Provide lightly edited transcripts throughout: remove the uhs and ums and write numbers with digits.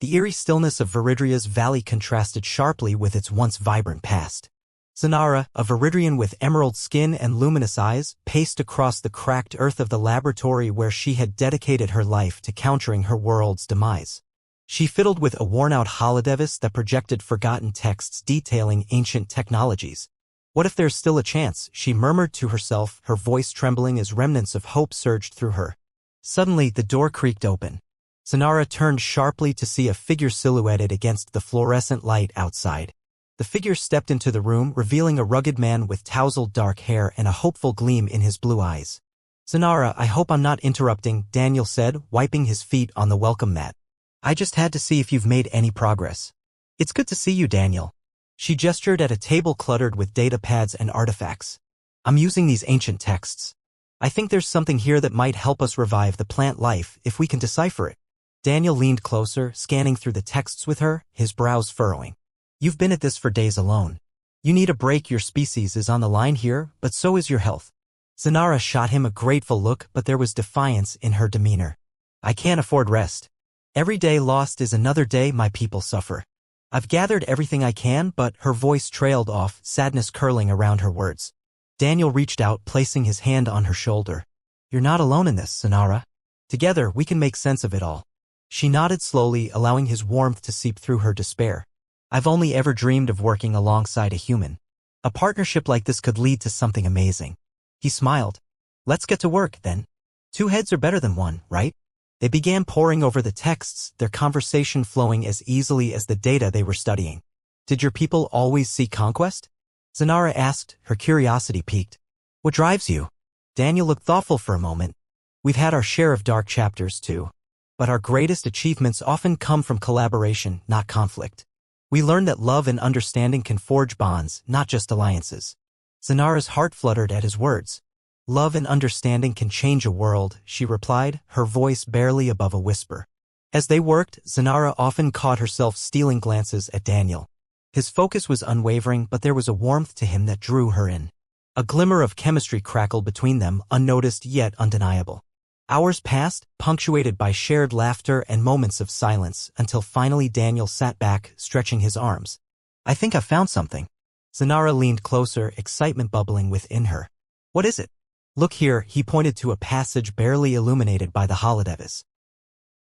The eerie stillness of Viridria's valley contrasted sharply with its once vibrant past. Zanara, a Viridrian with emerald skin and luminous eyes, paced across the cracked earth of the laboratory where she had dedicated her life to countering her world's demise. She fiddled with a worn-out holodevice that projected forgotten texts detailing ancient technologies. What if there's still a chance, she murmured to herself, her voice trembling as remnants of hope surged through her. Suddenly, the door creaked open. Zanara turned sharply to see a figure silhouetted against the fluorescent light outside. The figure stepped into the room, revealing a rugged man with tousled dark hair and a hopeful gleam in his blue eyes. "Zanara, I hope I'm not interrupting," Daniel said, wiping his feet on the welcome mat. "I just had to see if you've made any progress." "It's good to see you, Daniel." She gestured at a table cluttered with data pads and artifacts. "I'm using these ancient texts. I think there's something here that might help us revive the plant life if we can decipher it." Daniel leaned closer, scanning through the texts with her, his brows furrowing. "You've been at this for days alone. You need a break. Your species is on the line here, but so is your health." Zanara shot him a grateful look, but there was defiance in her demeanor. "I can't afford rest. Every day lost is another day my people suffer. I've gathered everything I can," but her voice trailed off, sadness curling around her words. Daniel reached out, placing his hand on her shoulder. "You're not alone in this, Zanara. Together we can make sense of it all." She nodded slowly, allowing his warmth to seep through her despair. "I've only ever dreamed of working alongside a human. A partnership like this could lead to something amazing." He smiled. "Let's get to work, then. 2 heads are better than 1, right?" They began poring over the texts, their conversation flowing as easily as the data they were studying. "Did your people always seek conquest?" Zanara asked, her curiosity piqued. "What drives you?" Daniel looked thoughtful for a moment. "We've had our share of dark chapters, too. But our greatest achievements often come from collaboration, not conflict. We learned that love and understanding can forge bonds, not just alliances." Zanara's heart fluttered at his words. "Love and understanding can change a world," she replied, her voice barely above a whisper. As they worked, Zanara often caught herself stealing glances at Daniel. His focus was unwavering, but there was a warmth to him that drew her in. A glimmer of chemistry crackled between them, unnoticed yet undeniable. Hours passed, punctuated by shared laughter and moments of silence, until finally Daniel sat back, stretching his arms. "I think I've found something." Zanara leaned closer, excitement bubbling within her. "What is it?" "Look here," he pointed to a passage barely illuminated by the holodevice.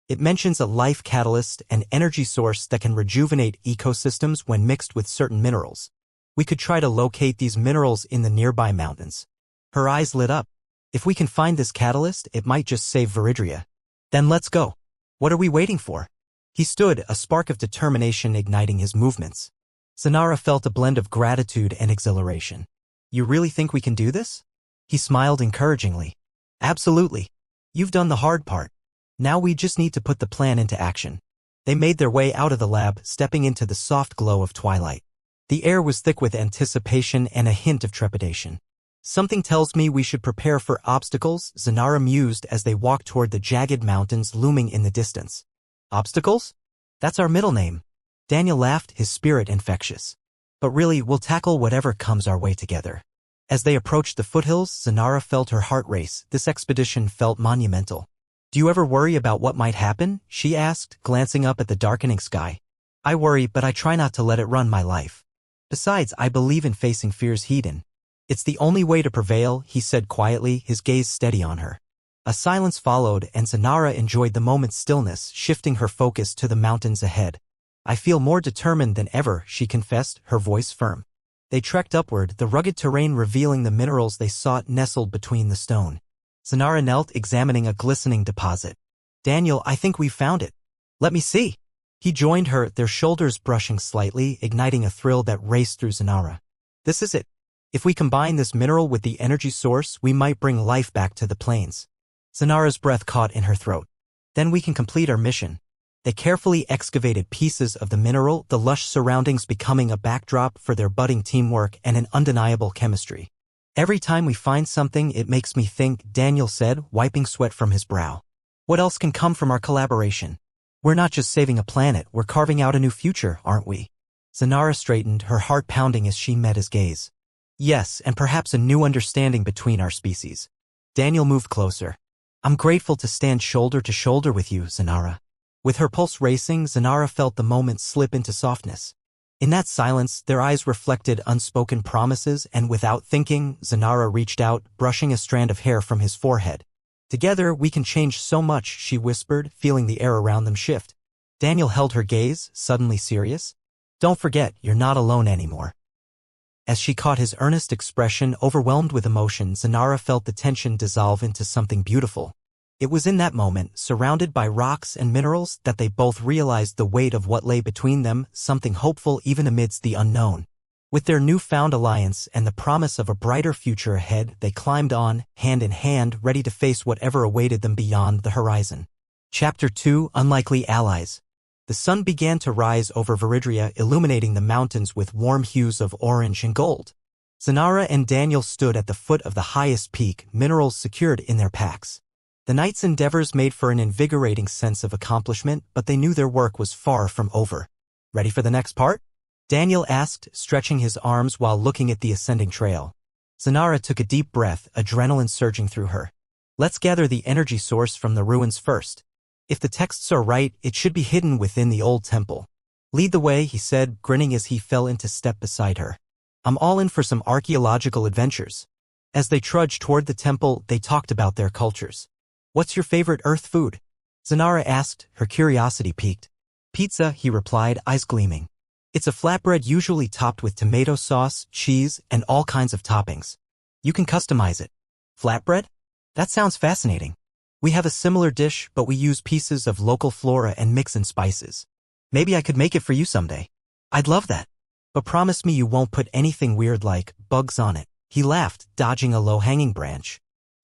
"It mentions a life catalyst, an energy source that can rejuvenate ecosystems when mixed with certain minerals. We could try to locate these minerals in the nearby mountains." Her eyes lit up. "If we can find this catalyst, it might just save Viridria." "Then let's go. What are we waiting for?" He stood, a spark of determination igniting his movements. Zanara felt a blend of gratitude and exhilaration. "You really think we can do this?" He smiled encouragingly. "Absolutely. You've done the hard part. Now we just need to put the plan into action." They made their way out of the lab, stepping into the soft glow of twilight. The air was thick with anticipation and a hint of trepidation. "Something tells me we should prepare for obstacles," Zanara mused as they walked toward the jagged mountains looming in the distance. "Obstacles? That's our middle name." Daniel laughed, his spirit infectious. "But really, we'll tackle whatever comes our way together." As they approached the foothills, Zanara felt her heart race. This expedition felt monumental. "Do you ever worry about what might happen?" she asked, glancing up at the darkening sky. "I worry, but I try not to let it run my life. Besides, I believe in facing fears head-on. It's the only way to prevail," he said quietly, his gaze steady on her. A silence followed, and Zanara enjoyed the moment's stillness, shifting her focus to the mountains ahead. "I feel more determined than ever," she confessed, her voice firm. They trekked upward, the rugged terrain revealing the minerals they sought nestled between the stone. Zanara knelt, examining a glistening deposit. "Daniel, I think we've found it." "Let me see." He joined her, their shoulders brushing slightly, igniting a thrill that raced through Zanara. "This is it. If we combine this mineral with the energy source, we might bring life back to the plains." Zanara's breath caught in her throat. "Then we can complete our mission." They carefully excavated pieces of the mineral, the lush surroundings becoming a backdrop for their budding teamwork and an undeniable chemistry. "Every time we find something, it makes me think," Daniel said, wiping sweat from his brow. "What else can come from our collaboration? We're not just saving a planet, we're carving out a new future, aren't we?" Zanara straightened, her heart pounding as she met his gaze. "Yes, and perhaps a new understanding between our species." Daniel moved closer. "I'm grateful to stand shoulder to shoulder with you, Zanara. With her pulse racing, Zanara felt the moment slip into softness. In that silence, their eyes reflected unspoken promises, and without thinking, Zanara reached out, brushing a strand of hair from his forehead. "Together, we can change so much," she whispered, feeling the air around them shift. Daniel held her gaze, suddenly serious. "Don't forget, you're not alone anymore." As she caught his earnest expression, overwhelmed with emotion, Zanara felt the tension dissolve into something beautiful. It was in that moment, surrounded by rocks and minerals, that they both realized the weight of what lay between them, something hopeful even amidst the unknown. With their newfound alliance and the promise of a brighter future ahead, they climbed on, hand in hand, ready to face whatever awaited them beyond the horizon. Chapter 2: Unlikely Allies. The sun began to rise over Viridria, illuminating the mountains with warm hues of orange and gold. Zanara and Daniel stood at the foot of the highest peak, minerals secured in their packs. The night's endeavors made for an invigorating sense of accomplishment, but they knew their work was far from over. "Ready for the next part?" Daniel asked, stretching his arms while looking at the ascending trail. Zanara took a deep breath, adrenaline surging through her. "Let's gather the energy source from the ruins first. If the texts are right, it should be hidden within the old temple." "Lead the way," he said, grinning as he fell into step beside her. "I'm all in for some archaeological adventures." As they trudged toward the temple, they talked about their cultures. "What's your favorite Earth food?" Zanara asked, her curiosity piqued. "Pizza," he replied, eyes gleaming. "It's a flatbread usually topped with tomato sauce, cheese, and all kinds of toppings. You can customize it." "Flatbread? That sounds fascinating. We have a similar dish, but we use pieces of local flora and mix in spices. Maybe I could make it for you someday." "I'd love that. But promise me you won't put anything weird like bugs on it." He laughed, dodging a low-hanging branch.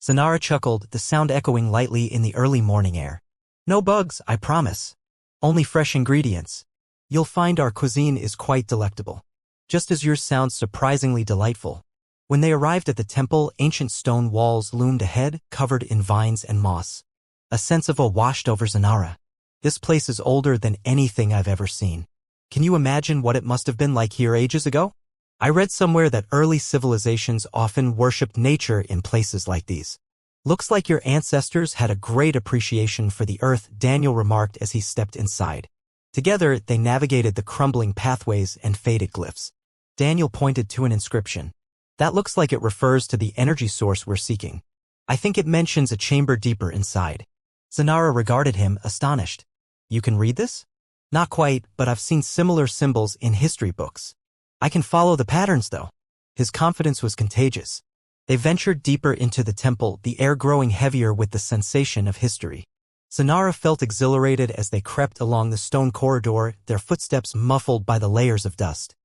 Zanara chuckled, the sound echoing lightly in the early morning air. "No bugs, I promise. Only fresh ingredients. You'll find our cuisine is quite delectable. Just as yours sounds surprisingly delightful." When they arrived at the temple, ancient stone walls loomed ahead, covered in vines and moss. A sense of awe washed over Zanara. "This place is older than anything I've ever seen. Can you imagine what it must have been like here ages ago? I read somewhere that early civilizations often worshipped nature in places like these." "Looks like your ancestors had a great appreciation for the earth," Daniel remarked as he stepped inside. Together, they navigated the crumbling pathways and faded glyphs. Daniel pointed to an inscription. "That looks like it refers to the energy source we're seeking. I think it mentions a chamber deeper inside." Zanara regarded him, astonished. "You can read this?" "Not quite, but I've seen similar symbols in history books. I can follow the patterns, though." His confidence was contagious. They ventured deeper into the temple, the air growing heavier with the sensation of history. Zanara felt exhilarated as they crept along the stone corridor, their footsteps muffled by the layers of dust.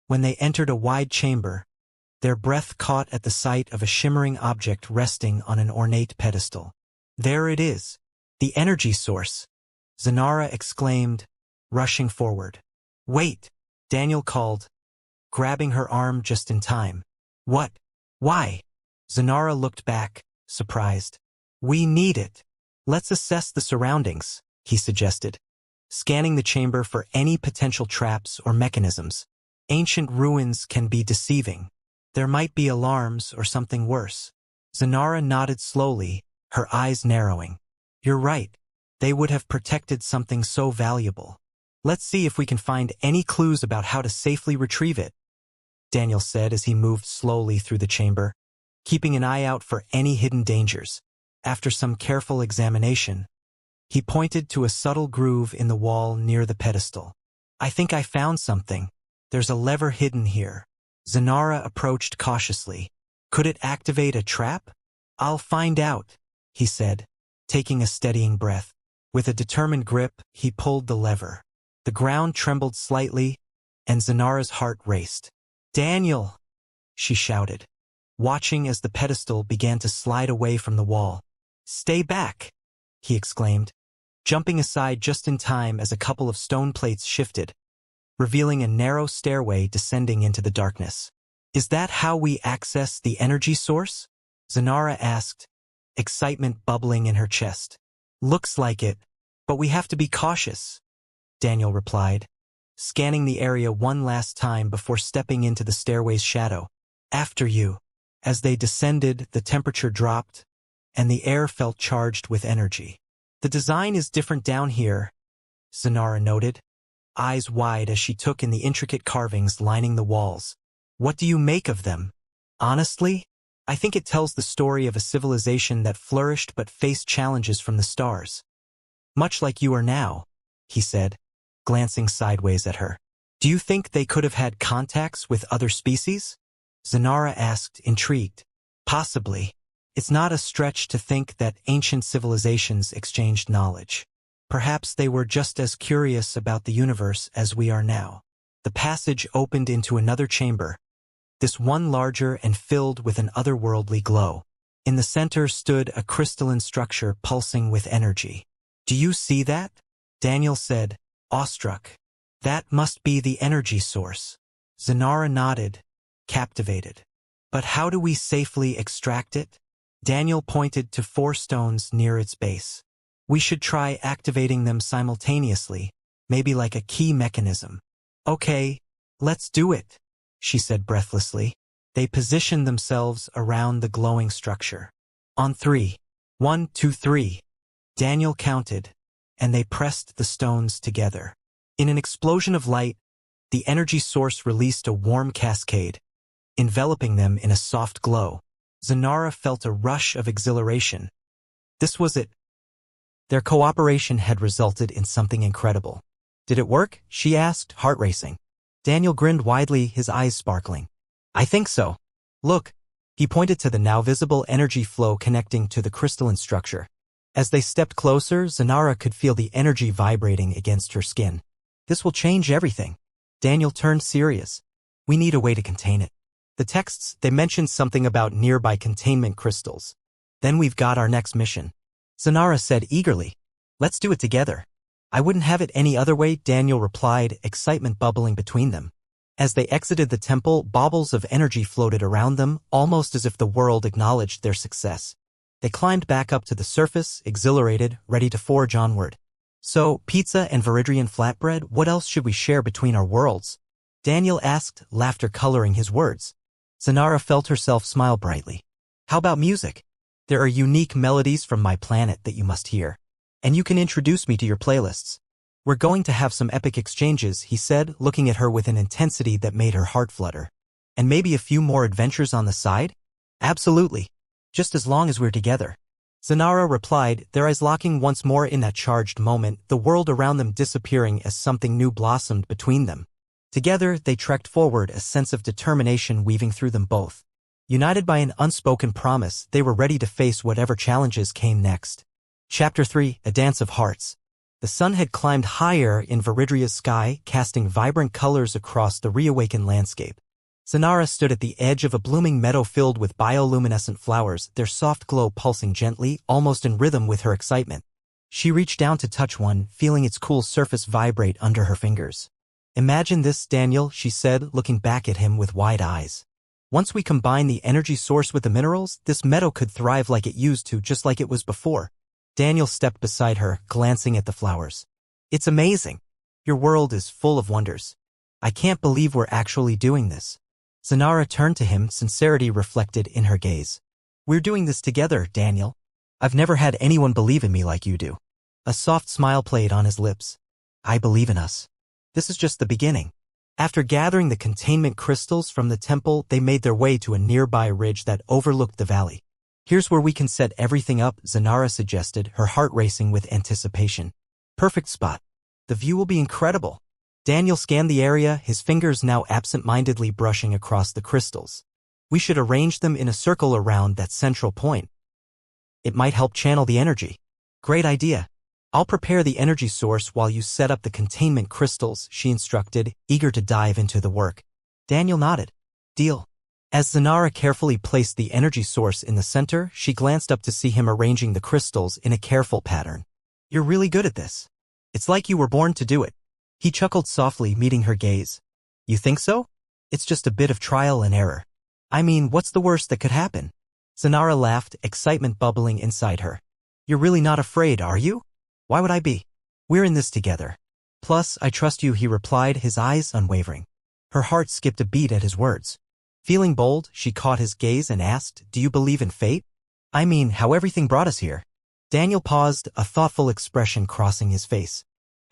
When they entered a wide chamber, their breath caught at the sight of a shimmering object resting on an ornate pedestal. "There it is, the energy source," Zanara exclaimed, rushing forward. "Wait," Daniel called, grabbing her arm just in time. "What? Why?" Zanara looked back, surprised. "We need it. Let's assess the surroundings," he suggested, scanning the chamber for any potential traps or mechanisms. "Ancient ruins can be deceiving. There might be alarms or something worse." Zanara nodded slowly, her eyes narrowing. "You're right. They would have protected something so valuable. Let's see if we can find any clues about how to safely retrieve it," Daniel said as he moved slowly through the chamber, keeping an eye out for any hidden dangers. After some careful examination, he pointed to a subtle groove in the wall near the pedestal. "I think I found something. There's a lever hidden here." Zanara approached cautiously. "Could it activate a trap?" "I'll find out," he said, taking a steadying breath. With a determined grip, he pulled the lever. The ground trembled slightly, and Zanara's heart raced. "Daniel!" she shouted, watching as the pedestal began to slide away from the wall. "Stay back!" he exclaimed, jumping aside just in time as a couple of stone plates shifted, revealing a narrow stairway descending into the darkness. "Is that how we access the energy source?" Zanara asked, excitement bubbling in her chest. "Looks like it, but we have to be cautious," Daniel replied, scanning the area one last time before stepping into the stairway's shadow. "After you." As they descended, the temperature dropped, and the air felt charged with energy. "The design is different down here," Zanara noted, eyes wide as she took in the intricate carvings lining the walls. What do you make of them? Honestly, I think it tells the story of a civilization that flourished but faced challenges from the stars. Much like you are now, he said, glancing sideways at her. Do you think they could have had contacts with other species? Zanara asked, intrigued. Possibly. It's not a stretch to think that ancient civilizations exchanged knowledge. Perhaps they were just as curious about the universe as we are now. The passage opened into another chamber, this one larger and filled with an otherworldly glow. In the center stood a crystalline structure pulsing with energy. Do you see that? Daniel said, awestruck. That must be the energy source. Zanara nodded, captivated. But how do we safely extract it? Daniel pointed to 4 stones near its base. We should try activating them simultaneously, maybe like a key mechanism. Okay, let's do it, she said breathlessly. They positioned themselves around the glowing structure. On 3. 1, 2, 3. Daniel counted, and they pressed the stones together. In an explosion of light, the energy source released a warm cascade, enveloping them in a soft glow. Zanara felt a rush of exhilaration. This was it. Their cooperation had resulted in something incredible. Did it work? She asked, heart racing. Daniel grinned widely, his eyes sparkling. I think so. Look. He pointed to the now visible energy flow connecting to the crystalline structure. As they stepped closer, Zanara could feel the energy vibrating against her skin. This will change everything. Daniel turned serious. We need a way to contain it. The texts, they mentioned something about nearby containment crystals. Then we've got our next mission. Zanara said eagerly. Let's do it together. I wouldn't have it any other way, Daniel replied, excitement bubbling between them. As they exited the temple, baubles of energy floated around them, almost as if the world acknowledged their success. They climbed back up to the surface, exhilarated, ready to forge onward. So, pizza and Viridrian flatbread, what else should we share between our worlds? Daniel asked, laughter coloring his words. Zanara felt herself smile brightly. How about music? There are unique melodies from my planet that you must hear. And you can introduce me to your playlists. We're going to have some epic exchanges, he said, looking at her with an intensity that made her heart flutter. And maybe a few more adventures on the side? Absolutely. Just as long as we're together. Zanara replied, their eyes locking once more in that charged moment, the world around them disappearing as something new blossomed between them. Together, they trekked forward, a sense of determination weaving through them both. United by an unspoken promise, they were ready to face whatever challenges came next. Chapter 3, A Dance of Hearts. The sun had climbed higher in Viridria's sky, casting vibrant colors across the reawakened landscape. Zanara stood at the edge of a blooming meadow filled with bioluminescent flowers, their soft glow pulsing gently, almost in rhythm with her excitement. She reached down to touch one, feeling its cool surface vibrate under her fingers. Imagine this, Daniel, she said, looking back at him with wide eyes. Once we combine the energy source with the minerals, this meadow could thrive like it used to, just like it was before. Daniel stepped beside her, glancing at the flowers. It's amazing. Your world is full of wonders. I can't believe we're actually doing this. Zanara turned to him, sincerity reflected in her gaze. We're doing this together, Daniel. I've never had anyone believe in me like you do. A soft smile played on his lips. I believe in us. This is just the beginning. After gathering the containment crystals from the temple, they made their way to a nearby ridge that overlooked the valley. Here's where we can set everything up, Zanara suggested, her heart racing with anticipation. Perfect spot. The view will be incredible. Daniel scanned the area, his fingers now absent-mindedly brushing across the crystals. We should arrange them in a circle around that central point. It might help channel the energy. Great idea. I'll prepare the energy source while you set up the containment crystals, she instructed, eager to dive into the work. Daniel nodded. Deal. As Zanara carefully placed the energy source in the center, she glanced up to see him arranging the crystals in a careful pattern. You're really good at this. It's like you were born to do it. He chuckled softly, meeting her gaze. You think so? It's just a bit of trial and error. I mean, what's the worst that could happen? Zanara laughed, excitement bubbling inside her. You're really not afraid, are you? Why would I be? We're in this together. Plus, I trust you, he replied, his eyes unwavering. Her heart skipped a beat at his words. Feeling bold, she caught his gaze and asked, do you believe in fate? I mean, how everything brought us here. Daniel paused, a thoughtful expression crossing his face.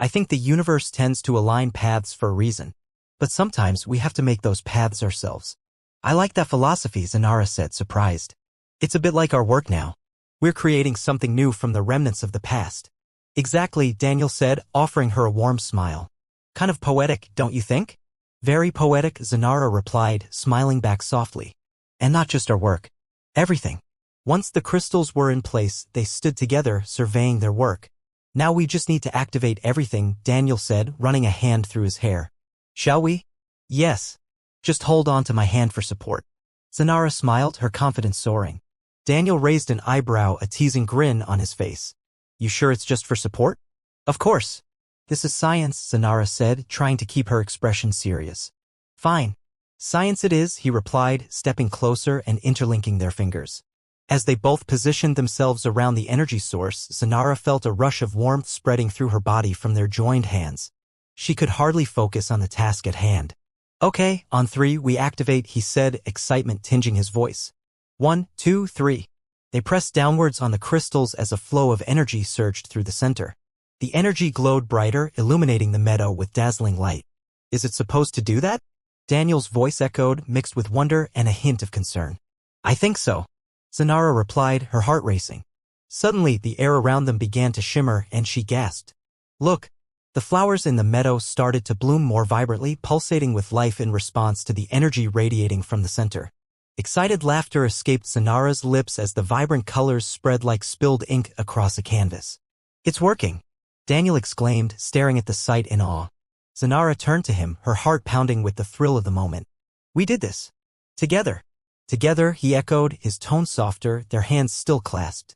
I think the universe tends to align paths for a reason, but sometimes we have to make those paths ourselves. I like that philosophy, Zanara said, surprised. It's a bit like our work now. We're creating something new from the remnants of the past. Exactly, Daniel said, offering her a warm smile. Kind of poetic, don't you think? Very poetic, Zanara replied, smiling back softly. And not just our work. Everything. Once the crystals were in place, they stood together, surveying their work. Now we just need to activate everything, Daniel said, running a hand through his hair. Shall we? Yes. Just hold on to my hand for support. Zanara smiled, her confidence soaring. Daniel raised an eyebrow, a teasing grin on his face. You sure it's just for support? Of course. This is science, Zanara said, trying to keep her expression serious. Fine. Science it is, he replied, stepping closer and interlinking their fingers. As they both positioned themselves around the energy source, Zanara felt a rush of warmth spreading through her body from their joined hands. She could hardly focus on the task at hand. Okay, on 3 we activate, he said, excitement tinging his voice. 1, 2, 3. They pressed downwards on the crystals as a flow of energy surged through the center. The energy glowed brighter, illuminating the meadow with dazzling light. Is it supposed to do that? Daniel's voice echoed, mixed with wonder and a hint of concern. I think so. Zanara replied, her heart racing. Suddenly, the air around them began to shimmer, and she gasped. Look! The flowers in the meadow started to bloom more vibrantly, pulsating with life in response to the energy radiating from the center. Excited laughter escaped Zanara's lips as the vibrant colors spread like spilled ink across a canvas. It's working! Daniel exclaimed, staring at the sight in awe. Zanara turned to him, her heart pounding with the thrill of the moment. We did this. Together. Together, he echoed, his tone softer, their hands still clasped.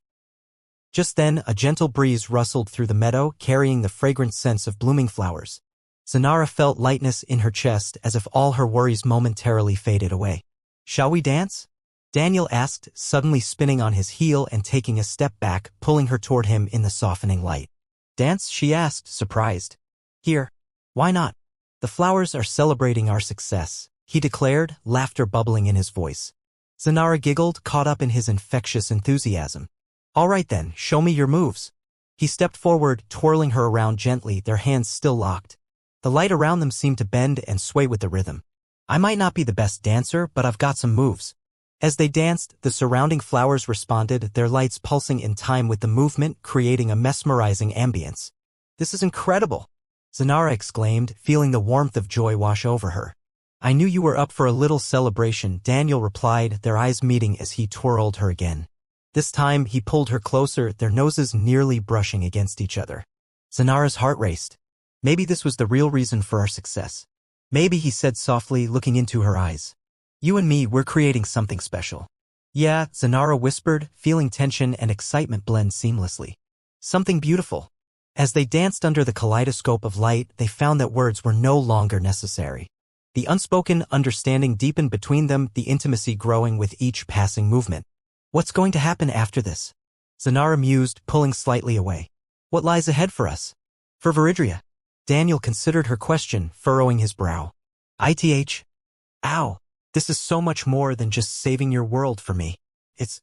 Just then, a gentle breeze rustled through the meadow, carrying the fragrant scents of blooming flowers. Zanara felt lightness in her chest as if all her worries momentarily faded away. Shall we dance? Daniel asked, suddenly spinning on his heel and taking a step back, pulling her toward him in the softening light. Dance? She asked, surprised. Here. Why not? The flowers are celebrating our success, he declared, laughter bubbling in his voice. Zanara giggled, caught up in his infectious enthusiasm. All right then, show me your moves. He stepped forward, twirling her around gently, their hands still locked. The light around them seemed to bend and sway with the rhythm. I might not be the best dancer, but I've got some moves. As they danced, the surrounding flowers responded, their lights pulsing in time with the movement, creating a mesmerizing ambience. This is incredible! Zanara exclaimed, feeling the warmth of joy wash over her. I knew you were up for a little celebration, Daniel replied, their eyes meeting as he twirled her again. This time, he pulled her closer, their noses nearly brushing against each other. Zanara's heart raced. Maybe this was the real reason for our success. Maybe, he said softly, looking into her eyes. You and me, we're creating something special. Yeah, Zanara whispered, feeling tension and excitement blend seamlessly. Something beautiful. As they danced under the kaleidoscope of light, they found that words were no longer necessary. The unspoken understanding deepened between them, the intimacy growing with each passing movement. What's going to happen after this? Zanara mused, pulling slightly away. What lies ahead for us? For Viridria? Daniel considered her question, furrowing his brow. Ow. This is so much more than just saving your world for me. It's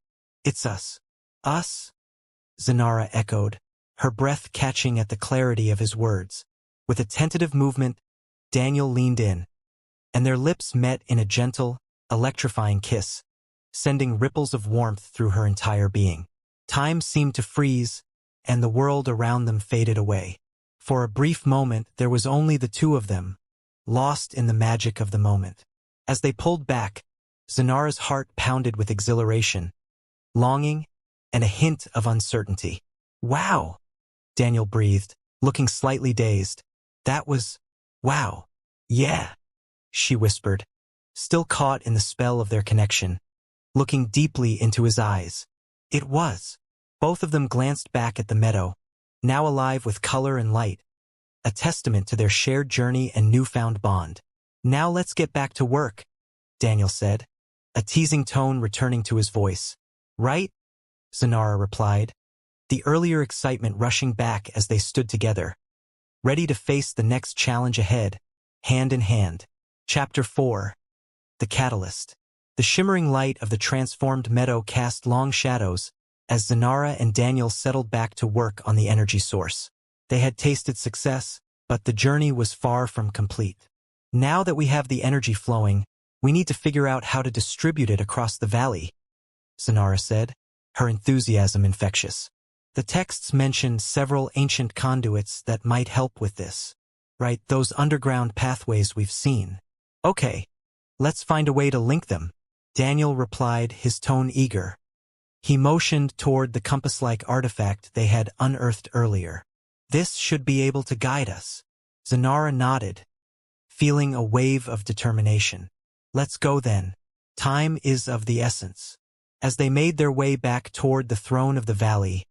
us. Us? Zanara echoed, her breath catching at the clarity of his words. With a tentative movement, Daniel leaned in, and their lips met in a gentle, electrifying kiss, sending ripples of warmth through her entire being. Time seemed to freeze, and the world around them faded away. For a brief moment, there was only the two of them, lost in the magic of the moment. As they pulled back, Zanara's heart pounded with exhilaration, longing, and a hint of uncertainty. Wow, Daniel breathed, looking slightly dazed. That was, wow. Yeah, she whispered, still caught in the spell of their connection, looking deeply into his eyes. It was. Both of them glanced back at the meadow, now alive with color and light, a testament to their shared journey and newfound bond. Now let's get back to work, Daniel said, a teasing tone returning to his voice. Right? Zanara replied, the earlier excitement rushing back as they stood together, ready to face the next challenge ahead, hand in hand. Chapter 4. The Catalyst. The shimmering light of the transformed meadow cast long shadows as Zanara and Daniel settled back to work on the energy source. They had tasted success, but the journey was far from complete. Now that we have the energy flowing, we need to figure out how to distribute it across the valley, Zanara said, her enthusiasm infectious. The texts mentioned several ancient conduits that might help with this. Right, those underground pathways we've seen. Okay, let's find a way to link them, Daniel replied, his tone eager. He motioned toward the compass-like artifact they had unearthed earlier. This should be able to guide us. Zanara nodded, feeling a wave of determination. Let's go then. Time is of the essence. As they made their way back toward the throne of the valley,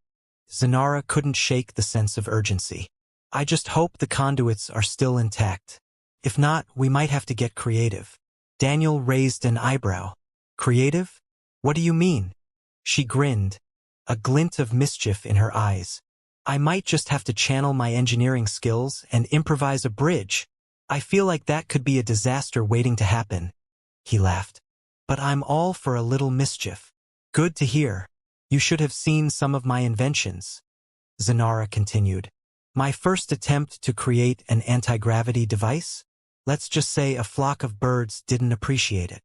Zanara couldn't shake the sense of urgency. I just hope the conduits are still intact. If not, we might have to get creative. Daniel raised an eyebrow. Creative? What do you mean? She grinned, a glint of mischief in her eyes. I might just have to channel my engineering skills and improvise a bridge. I feel like that could be a disaster waiting to happen. He laughed. But I'm all for a little mischief. Good to hear. You should have seen some of my inventions, Zanara continued. My first attempt to create an anti-gravity device? Let's just say a flock of birds didn't appreciate it.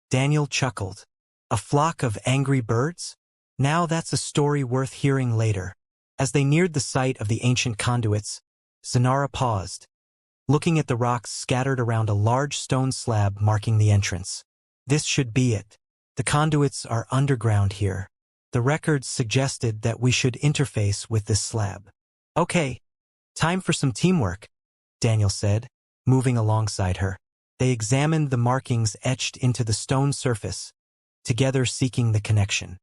Daniel chuckled. A flock of angry birds? Now that's a story worth hearing later. As they neared the site of the ancient conduits, Zanara paused, looking at the rocks scattered around a large stone slab marking the entrance. This should be it. The conduits are underground here. The records suggested that we should interface with this slab. Okay, time for some teamwork, Daniel said, moving alongside her. They examined the markings etched into the stone surface, together seeking the connection.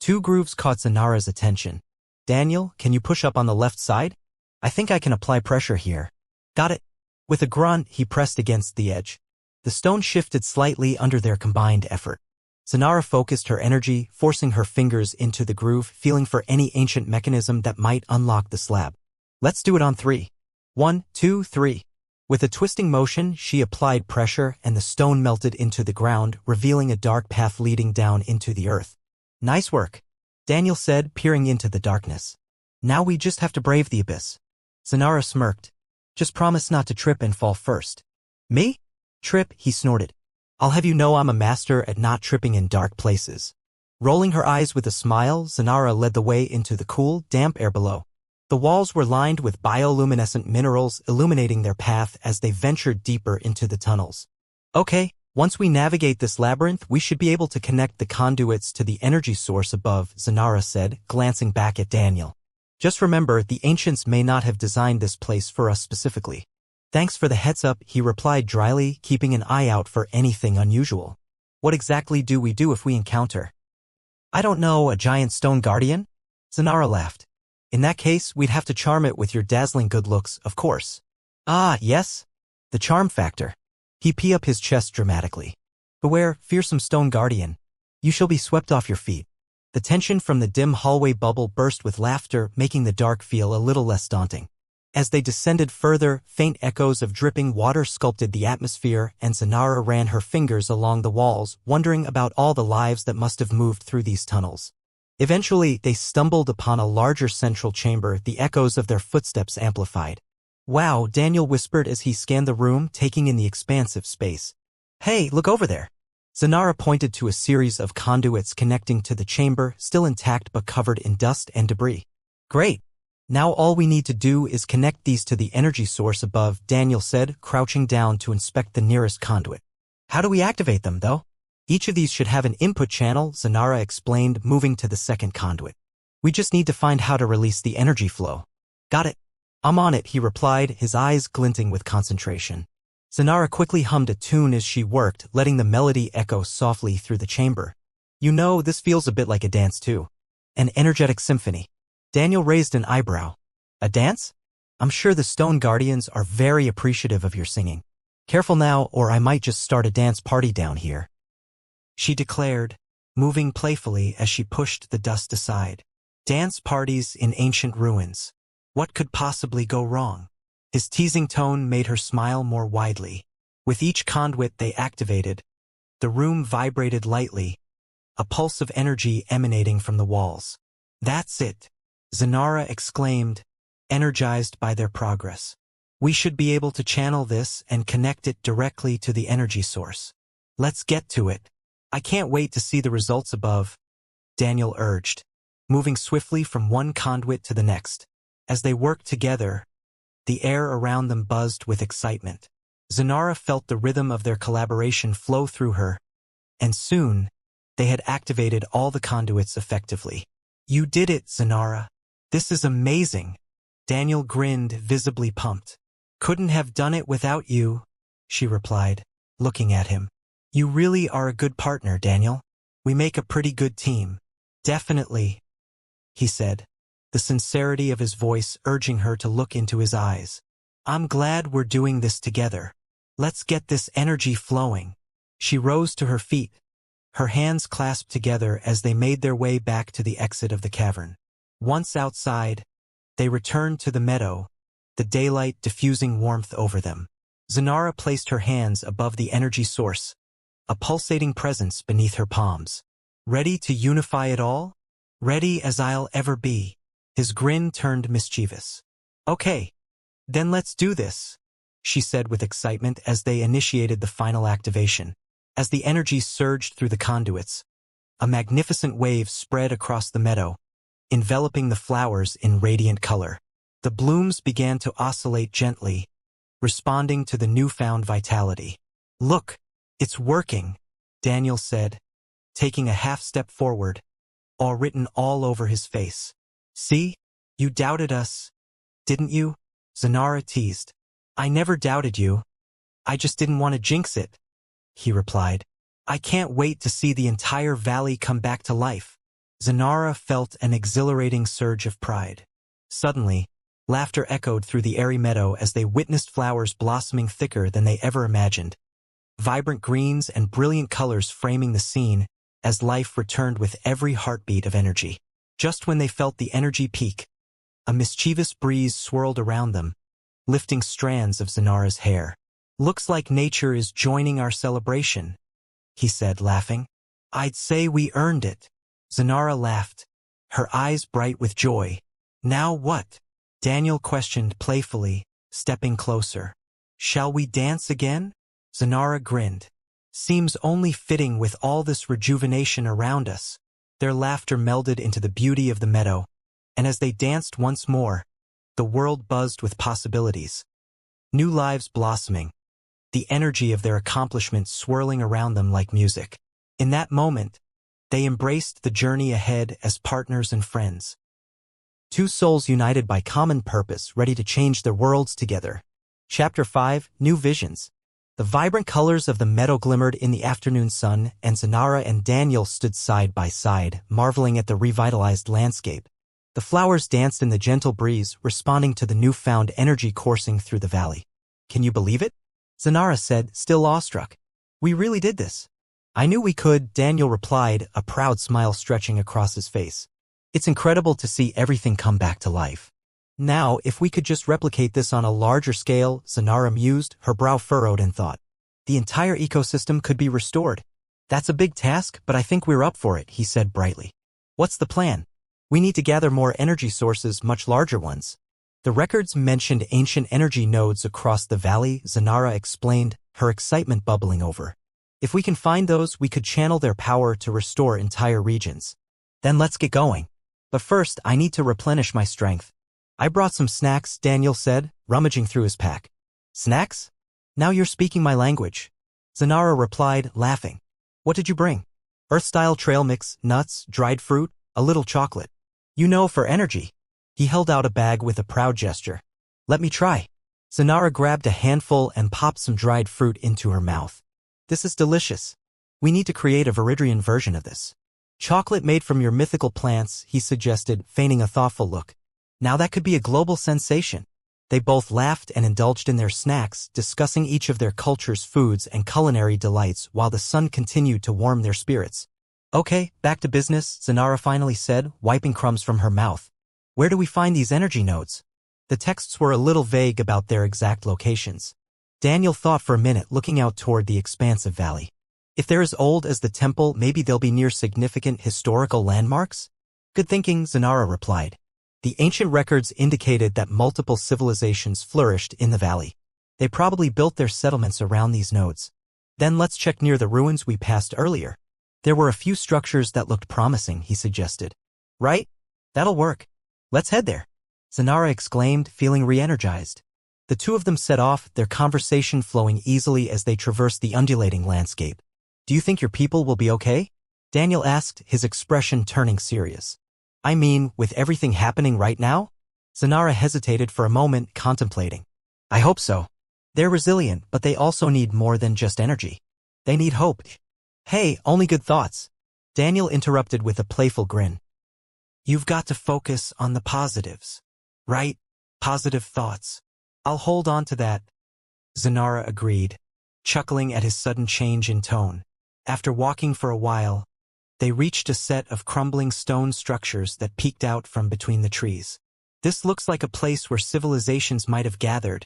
Two grooves caught Zanara's attention. Daniel, can you push up on the left side? I think I can apply pressure here. Got it. With a grunt, he pressed against the edge. The stone shifted slightly under their combined effort. Zanara focused her energy, forcing her fingers into the groove, feeling for any ancient mechanism that might unlock the slab. Let's do it on 3. 1, 2, 3. With a twisting motion, she applied pressure and the stone melted into the ground, revealing a dark path leading down into the earth. Nice work, Daniel said, peering into the darkness. Now we just have to brave the abyss. Zanara smirked. Just promise not to trip and fall first. Me? Trip, he snorted. I'll have you know I'm a master at not tripping in dark places. Rolling her eyes with a smile, Zanara led the way into the cool, damp air below. The walls were lined with bioluminescent minerals, illuminating their path as they ventured deeper into the tunnels. Okay, once we navigate this labyrinth, we should be able to connect the conduits to the energy source above, Zanara said, glancing back at Daniel. Just remember, the ancients may not have designed this place for us specifically. Thanks for the heads up, he replied dryly, keeping an eye out for anything unusual. What exactly do we do if we encounter? I don't know, a giant stone guardian? Zanara laughed. In that case, we'd have to charm it with your dazzling good looks, of course. Ah, yes? The charm factor. He pee up his chest dramatically. Beware, fearsome stone guardian. You shall be swept off your feet. The tension from the dim hallway bubble burst with laughter, making the dark feel a little less daunting. As they descended further, faint echoes of dripping water sculpted the atmosphere, and Zanara ran her fingers along the walls, wondering about all the lives that must have moved through these tunnels. Eventually, they stumbled upon a larger central chamber, the echoes of their footsteps amplified. Wow, Daniel whispered as he scanned the room, taking in the expansive space. Hey, look over there. Zanara pointed to a series of conduits connecting to the chamber, still intact but covered in dust and debris. Great. Now all we need to do is connect these to the energy source above, Daniel said, crouching down to inspect the nearest conduit. How do we activate them, though? Each of these should have an input channel, Zanara explained, moving to the second conduit. We just need to find how to release the energy flow. Got it. I'm on it, he replied, his eyes glinting with concentration. Zanara quickly hummed a tune as she worked, letting the melody echo softly through the chamber. You know, this feels a bit like a dance too. An energetic symphony. Daniel raised an eyebrow. A dance? I'm sure the Stone Guardians are very appreciative of your singing. Careful now, or I might just start a dance party down here, she declared, moving playfully as she pushed the dust aside. Dance parties in ancient ruins. What could possibly go wrong? His teasing tone made her smile more widely. With each conduit they activated, the room vibrated lightly, a pulse of energy emanating from the walls. That's it, Zanara exclaimed, energized by their progress. We should be able to channel this and connect it directly to the energy source. Let's get to it. I can't wait to see the results above, Daniel urged, moving swiftly from one conduit to the next. As they worked together, the air around them buzzed with excitement. Zanara felt the rhythm of their collaboration flow through her, and soon, they had activated all the conduits effectively. You did it, Zanara. This is amazing. Daniel grinned, visibly pumped. Couldn't have done it without you, she replied, looking at him. You really are a good partner, Daniel. We make a pretty good team. Definitely, he said, the sincerity of his voice urging her to look into his eyes. I'm glad we're doing this together. Let's get this energy flowing. She rose to her feet, her hands clasped together as they made their way back to the exit of the cavern. Once outside, they returned to the meadow, the daylight diffusing warmth over them. Zanara placed her hands above the energy source, a pulsating presence beneath her palms. Ready to unify it all? Ready as I'll ever be. His grin turned mischievous. Okay, then let's do this, she said with excitement as they initiated the final activation. As the energy surged through the conduits, a magnificent wave spread across the meadow, enveloping the flowers in radiant color. The blooms began to oscillate gently, responding to the newfound vitality. Look, it's working, Daniel said, taking a half-step forward, all written all over his face. See? You doubted us, didn't you? Zanara teased. I never doubted you. I just didn't want to jinx it, he replied. I can't wait to see the entire valley come back to life. Zanara felt an exhilarating surge of pride. Suddenly, laughter echoed through the airy meadow as they witnessed flowers blossoming thicker than they ever imagined. Vibrant greens and brilliant colors framing the scene as life returned with every heartbeat of energy. Just when they felt the energy peak, a mischievous breeze swirled around them, lifting strands of Zanara's hair. Looks like nature is joining our celebration, he said, laughing. I'd say we earned it. Zanara laughed, her eyes bright with joy. Now what? Daniel questioned playfully, stepping closer. Shall we dance again? Zanara grinned. Seems only fitting with all this rejuvenation around us. Their laughter melded into the beauty of the meadow, and as they danced once more, the world buzzed with possibilities. New lives blossoming, the energy of their accomplishments swirling around them like music. In that moment, they embraced the journey ahead as partners and friends. Two souls united by common purpose, ready to change their worlds together. Chapter 5, New Visions. The vibrant colors of the meadow glimmered in the afternoon sun, and Zanara and Daniel stood side by side, marveling at the revitalized landscape. The flowers danced in the gentle breeze, responding to the newfound energy coursing through the valley. Can you believe it? Zanara said, still awestruck. We really did this. I knew we could, Daniel replied, a proud smile stretching across his face. It's incredible to see everything come back to life. Now, if we could just replicate this on a larger scale, Zanara mused, her brow furrowed in thought. The entire ecosystem could be restored. That's a big task, but I think we're up for it, he said brightly. What's the plan? We need to gather more energy sources, much larger ones. The records mentioned ancient energy nodes across the valley, Zanara explained, her excitement bubbling over. If we can find those, we could channel their power to restore entire regions. Then let's get going. But first, I need to replenish my strength. I brought some snacks, Daniel said, rummaging through his pack. Snacks? Now you're speaking my language. Zanara replied, laughing. What did you bring? Earth-style trail mix, nuts, dried fruit, a little chocolate. You know, for energy. He held out a bag with a proud gesture. Let me try. Zanara grabbed a handful and popped some dried fruit into her mouth. This is delicious. We need to create a Viridrian version of this. Chocolate made from your mythical plants, he suggested, feigning a thoughtful look. Now that could be a global sensation. They both laughed and indulged in their snacks, discussing each of their culture's foods and culinary delights while the sun continued to warm their spirits. Okay, back to business, Zanara finally said, wiping crumbs from her mouth. Where do we find these energy nodes? The texts were a little vague about their exact locations. Daniel thought for a minute, looking out toward the expansive valley. If they're as old as the temple, maybe they'll be near significant historical landmarks? Good thinking, Zanara replied. The ancient records indicated that multiple civilizations flourished in the valley. They probably built their settlements around these nodes. Then let's check near the ruins we passed earlier. There were a few structures that looked promising, he suggested. Right? That'll work. Let's head there. Zanara exclaimed, feeling re-energized. The two of them set off, their conversation flowing easily as they traversed the undulating landscape. Do you think your people will be okay? Daniel asked, his expression turning serious. I mean, with everything happening right now? Zanara hesitated for a moment, contemplating. I hope so. They're resilient, but they also need more than just energy. They need hope. Hey, only good thoughts. Daniel interrupted with a playful grin. You've got to focus on the positives. Right? Positive thoughts. I'll hold on to that. Zanara agreed, chuckling at his sudden change in tone. After walking for a while, they reached a set of crumbling stone structures that peeked out from between the trees. This looks like a place where civilizations might have gathered,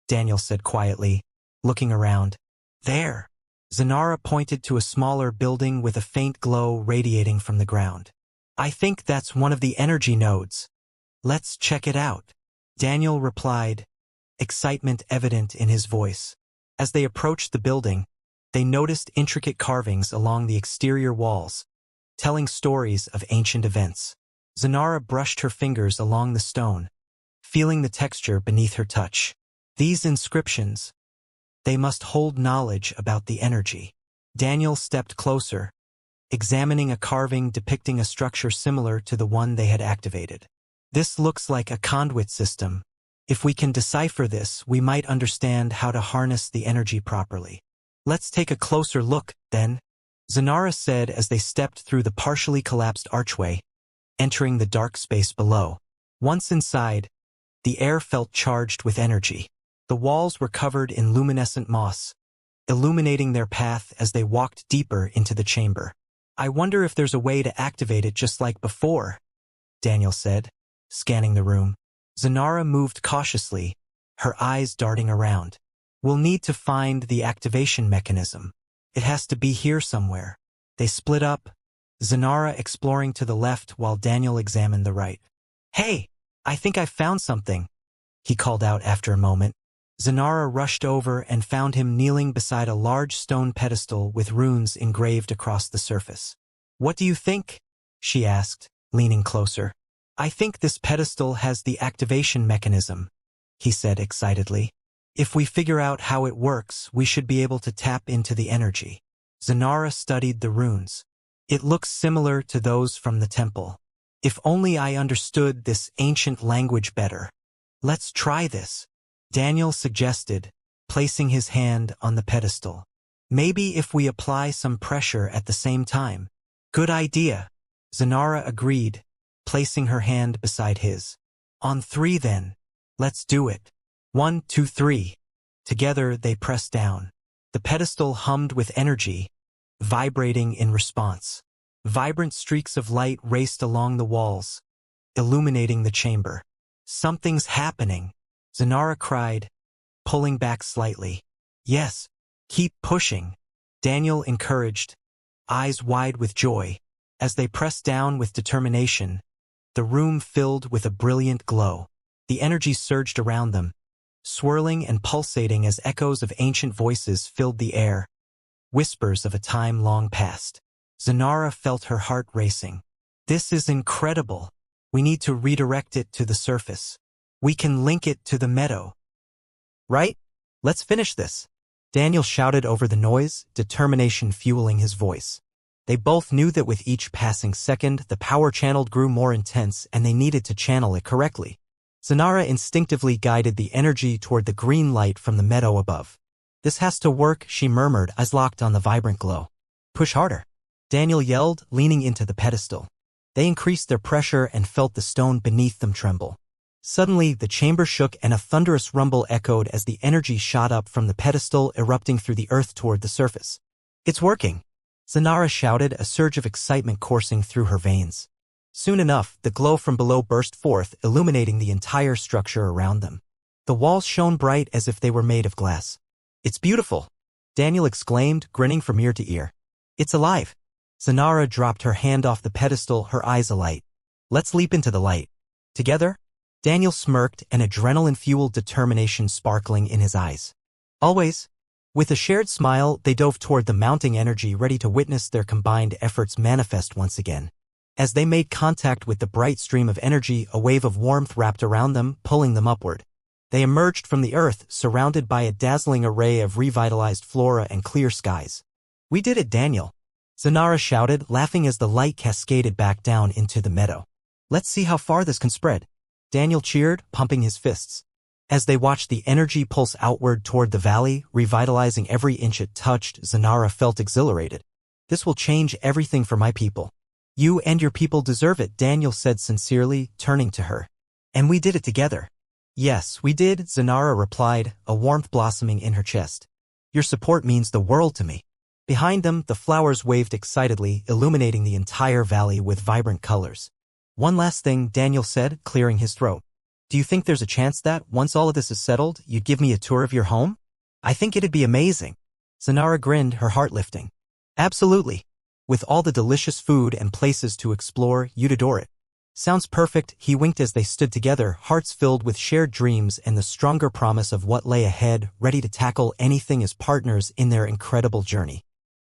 Daniel said quietly, looking around. There. Zanara pointed to a smaller building with a faint glow radiating from the ground. I think that's one of the energy nodes. Let's check it out. Daniel replied, excitement evident in his voice. As they approached the building, they noticed intricate carvings along the exterior walls, telling stories of ancient events. Zanara brushed her fingers along the stone, feeling the texture beneath her touch. These inscriptions, they must hold knowledge about the energy. Daniel stepped closer, examining a carving depicting a structure similar to the one they had activated. This looks like a conduit system. If we can decipher this, we might understand how to harness the energy properly. Let's take a closer look, then, Zanara said as they stepped through the partially collapsed archway, entering the dark space below. Once inside, the air felt charged with energy. The walls were covered in luminescent moss, illuminating their path as they walked deeper into the chamber. I wonder if there's a way to activate it just like before, Daniel said, scanning the room. Zanara moved cautiously, her eyes darting around. We'll need to find the activation mechanism. It has to be here somewhere. They split up, Zanara exploring to the left while Daniel examined the right. Hey, I think I found something, he called out after a moment. Zanara rushed over and found him kneeling beside a large stone pedestal with runes engraved across the surface. What do you think? She asked, leaning closer. I think this pedestal has the activation mechanism, he said excitedly. If we figure out how it works, we should be able to tap into the energy. Zanara studied the runes. It looks similar to those from the temple. If only I understood this ancient language better. Let's try this, Daniel suggested, placing his hand on the pedestal. Maybe if we apply some pressure at the same time. Good idea, Zanara agreed, placing her hand beside his. On 3 then. Let's do it. 1, 2, 3. Together they pressed down. The pedestal hummed with energy, vibrating in response. Vibrant streaks of light raced along the walls, illuminating the chamber. Something's happening, Zanara cried, pulling back slightly. Yes, keep pushing, Daniel encouraged, eyes wide with joy. As they pressed down with determination, the room filled with a brilliant glow. The energy surged around them, swirling and pulsating as echoes of ancient voices filled the air, whispers of a time long past. Zanara felt her heart racing. This is incredible. We need to redirect it to the surface. We can link it to the meadow. Right? Let's finish this, Daniel shouted over the noise, determination fueling his voice. They both knew that with each passing second, the power channeled grew more intense and they needed to channel it correctly. Zanara instinctively guided the energy toward the green light from the meadow above. This has to work, she murmured, eyes locked on the vibrant glow. Push harder, Daniel yelled, leaning into the pedestal. They increased their pressure and felt the stone beneath them tremble. Suddenly, the chamber shook and a thunderous rumble echoed as the energy shot up from the pedestal, erupting through the earth toward the surface. It's working, Zanara shouted, a surge of excitement coursing through her veins. Soon enough, the glow from below burst forth, illuminating the entire structure around them. The walls shone bright as if they were made of glass. It's beautiful, Daniel exclaimed, grinning from ear to ear. It's alive. Zanara dropped her hand off the pedestal, her eyes alight. Let's leap into the light. Together? Daniel smirked, an adrenaline-fueled determination sparkling in his eyes. Always. With a shared smile, they dove toward the mounting energy, ready to witness their combined efforts manifest once again. As they made contact with the bright stream of energy, a wave of warmth wrapped around them, pulling them upward. They emerged from the earth, surrounded by a dazzling array of revitalized flora and clear skies. We did it, Daniel. Zanara shouted, laughing as the light cascaded back down into the meadow. Let's see how far this can spread. Daniel cheered, pumping his fists. As they watched the energy pulse outward toward the valley, revitalizing every inch it touched, Zanara felt exhilarated. This will change everything for my people. You and your people deserve it, Daniel said sincerely, turning to her. And we did it together. Yes, we did, Zanara replied, a warmth blossoming in her chest. Your support means the world to me. Behind them, the flowers waved excitedly, illuminating the entire valley with vibrant colors. One last thing, Daniel said, clearing his throat. Do you think there's a chance that, once all of this is settled, you'd give me a tour of your home? I think it'd be amazing. Zanara grinned, her heart lifting. Absolutely. With all the delicious food and places to explore, you'd adore it. Sounds perfect, he winked as they stood together, hearts filled with shared dreams and the stronger promise of what lay ahead, ready to tackle anything as partners in their incredible journey.